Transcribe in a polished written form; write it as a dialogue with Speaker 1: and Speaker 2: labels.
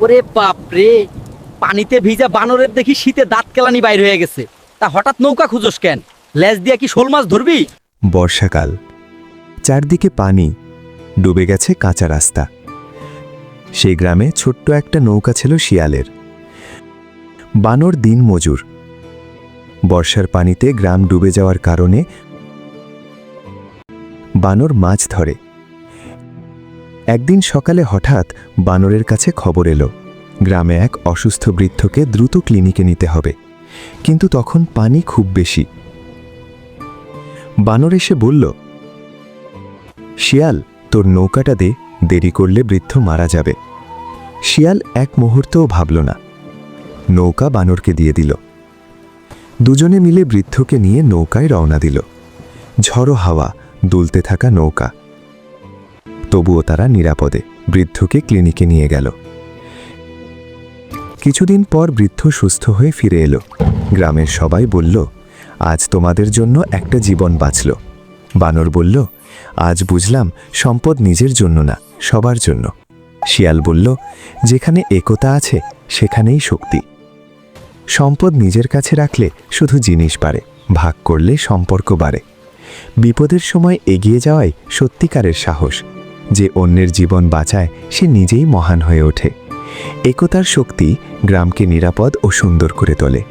Speaker 1: ওরে বাপরে, পানিতে ভিজা বানরের দেখি শীতে দাঁত কেলানি বাইর হয়ে গেছে। তা হঠাৎ নৌকা খুঁজোস কেন? লেজ দিয়া কি শোল মাছ ধরবি?
Speaker 2: বর্ষাকাল, চারদিকে পানি, ডুবে গেছে কাঁচা রাস্তা। সেই গ্রামে ছোট্ট একটা নৌকা ছিল শিয়ালের। বানর দিন মজুর। বর্ষার পানিতে গ্রাম ডুবে যাওয়ার কারণে বানর মাছ ধরে। একদিন সকালে হঠাৎ বানরের কাছে খবর এলো, গ্রামে এক অসুস্থ বৃদ্ধকে দ্রুত ক্লিনিকে নিতে হবে, কিন্তু তখন পানি খুব বেশি। বানর এসে বলল, শিয়াল, তোর নৌকাটা দে, দেরি করলে বৃদ্ধ মারা যাবে। শিয়াল এক মুহূর্তও ভাবল না, নৌকা বানরকে দিয়ে দিল। দুজনে মিলে বৃদ্ধকে নিয়ে নৌকায় রওনা দিল। ঝড়ো হাওয়া, দুলতে থাকা নৌকা। তবুও তারা নিরাপদে বৃদ্ধকে ক্লিনিকে নিয়ে গেল। কিছুদিন পর বৃদ্ধ সুস্থ হয়ে ফিরে এলো। গ্রামের সবাই বলল, আজ তোমাদের জন্য একটা জীবন বাঁচল। বানর বলল, আজ বুঝলাম সম্পদ নিজের জন্য না, সবার জন্য। শিয়াল বলল, যেখানে একতা আছে সেখানেই শক্তি। সম্পদ নিজের কাছে রাখলে শুধু জিনিস বাড়ে, ভাগ করলে সম্পর্ক বাড়ে। বিপদের সময় এগিয়ে যাওয়াই সত্যিকারের সাহস। যে অন্যের জীবন বাঁচায় সে নিজেই মহান হয়ে ওঠে। একতার শক্তি গ্রামকে নিরাপদ ও সুন্দর করে তোলে।